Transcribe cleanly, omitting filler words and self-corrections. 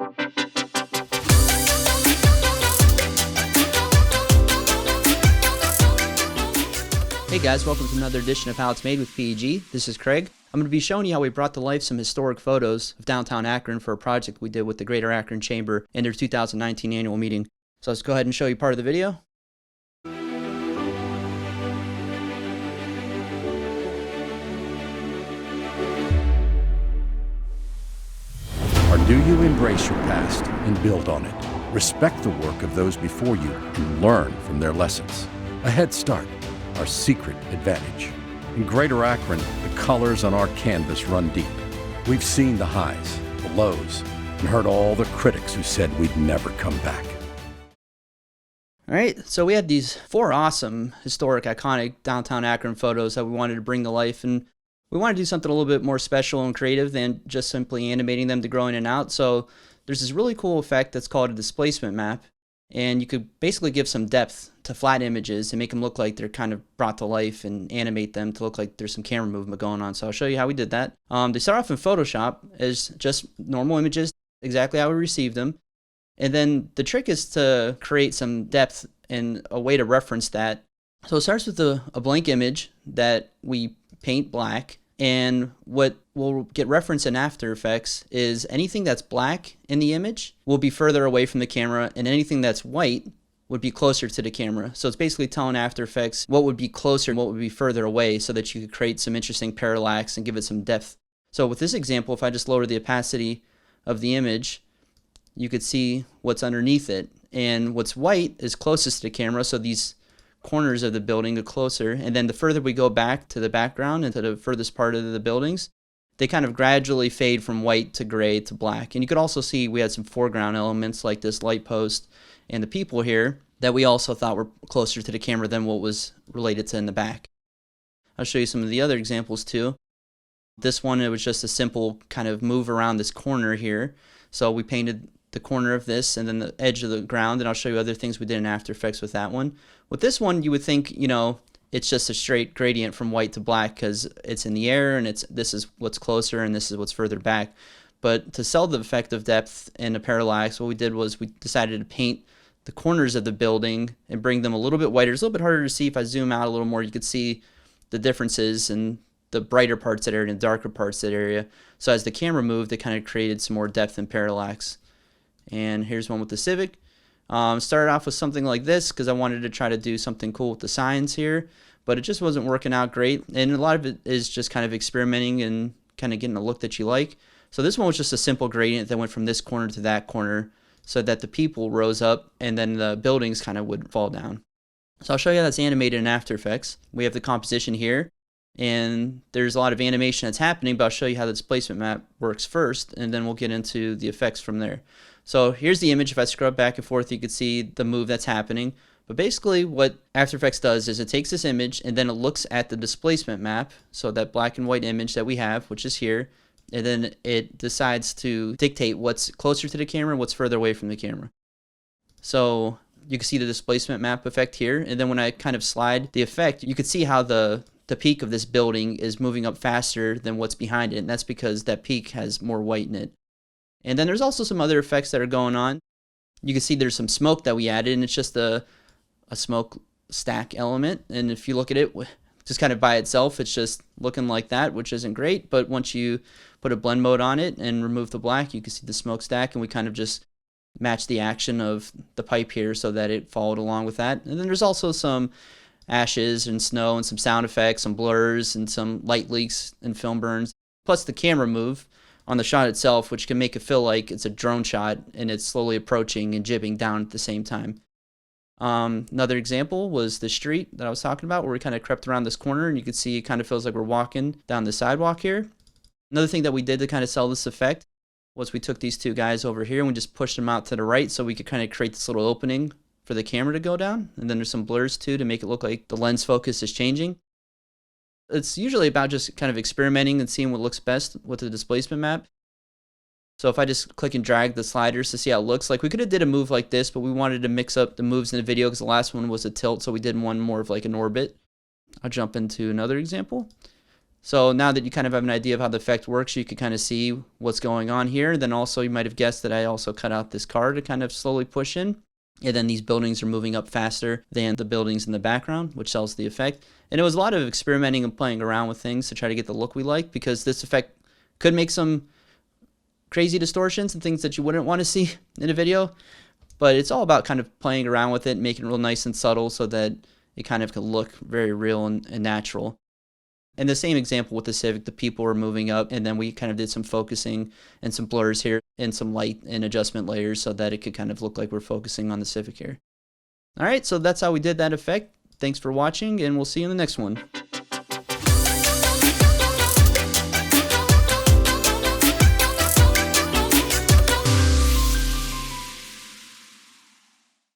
Hey guys, welcome to another edition of How It's Made with PEG. This is Craig. I'm going to be showing you how we brought to life some historic photos of downtown Akron for a project we did with the Greater Akron Chamber in their 2019 annual meeting. So let's go ahead and show you part of the video. Or do you embrace your past and build on it? Respect the work of those before you and learn from their lessons. A head start, our secret advantage. In Greater Akron, the colors on our canvas run deep. We've seen the highs, the lows, and heard all the critics who said we'd never come back. All right, so we had these 4 awesome, historic, iconic downtown Akron photos that we wanted to bring to life, and we wanted to do something a little bit more special and creative than just simply animating them to grow in and out. So there's this really cool effect that's called a displacement map, and you could basically give some depth to flat images and make them look like they're kind of brought to life and animate them to look like there's some camera movement going on. So I'll show you how we did that. They start off in Photoshop as just normal images, exactly how we received them. And then the trick is to create some depth and a way to reference that. So it starts with a blank image that we paint black. And what will get referenced in After Effects is anything that's black in the image will be further away from the camera, and anything that's white would be closer to the camera. So it's basically telling After Effects what would be closer and what would be further away so that you could create some interesting parallax and give it some depth. So with this example, if I just lower the opacity of the image, you could see what's underneath it. And what's white is closest to the camera, so these corners of the building are closer, and then the further we go back to the background and to the furthest part of the buildings, they kind of gradually fade from white to gray to black. And you could also see we had some foreground elements like this light post and the people here that we also thought were closer to the camera than what was related to in the back. I'll show you some of the other examples too. This one, it was just a simple kind of move around this corner here. So we painted the corner of this and then the edge of the ground, and I'll show you other things we did in After Effects with that one. With this one, you would think, you know, it's just a straight gradient from white to black because it's in the air and this is what's closer and this is what's further back. But to sell the effect of depth and a parallax, what we did was we decided to paint the corners of the building and bring them a little bit whiter. It's a little bit harder to see. If I zoom out a little more, you could see the differences in the brighter parts of that area and the darker parts of that area. So as the camera moved, it kind of created some more depth and parallax. And here's one with the Civic. Started off with something like this because I wanted to try to do something cool with the signs here, but it just wasn't working out great. And a lot of it is just kind of experimenting and kind of getting a look that you like. So this one was just a simple gradient that went from this corner to that corner so that the people rose up and then the buildings kind of would fall down. So I'll show you how that's animated in After Effects. We have the composition here, and there's a lot of animation that's happening, but I'll show you how the displacement map works first, and then we'll get into the effects from there. So here's the image. If I scrub back and forth, you can see the move that's happening. But basically what After Effects does is it takes this image and then it looks at the displacement map, so that black and white image that we have, which is here, and then it decides to dictate what's closer to the camera and what's further away from the camera. So you can see the displacement map effect here, and then when I kind of slide the effect, you can see how the peak of this building is moving up faster than what's behind it, and that's because that peak has more white in it. And then there's also some other effects that are going on. You can see there's some smoke that we added, and it's just a smoke stack element. And if you look at it just kind of by itself, it's just looking like that, which isn't great. But once you put a blend mode on it and remove the black, you can see the smoke stack, and we kind of just match the action of the pipe here so that it followed along with that. And then there's also some ashes and snow and some sound effects, some blurs and some light leaks and film burns, plus the camera move on the shot itself, which can make it feel like it's a drone shot and it's slowly approaching and jibbing down at the same time. Another example was the street that I was talking about, where we kind of crept around this corner, and you can see it kind of feels like we're walking down the sidewalk here. Another thing that we did to kind of sell this effect was we took these two guys over here and we just pushed them out to the right so we could kind of create this little opening for the camera to go down. And then there's some blurs too to make it look like the lens focus is changing. It's usually about just kind of experimenting and seeing what looks best with the displacement map. So if I just click and drag the sliders to see how it looks, like we could have did a move like this, but we wanted to mix up the moves in the video because the last one was a tilt, so we did one more of like an orbit. I'll jump into another example. So now that you kind of have an idea of how the effect works, you can kind of see what's going on here. Then also you might have guessed that I also cut out this car to kind of slowly push in. And then these buildings are moving up faster than the buildings in the background, which sells the effect. And it was a lot of experimenting and playing around with things to try to get the look we like, because this effect could make some crazy distortions and things that you wouldn't want to see in a video. But it's all about kind of playing around with it, making it real nice and subtle so that it kind of can look very real and natural. And the same example with the Civic, the people were moving up, and then we kind of did some focusing and some blurs here and some light and adjustment layers so that it could kind of look like we're focusing on the Civic here. All right, so that's how we did that effect. Thanks for watching, and we'll see you in the next one.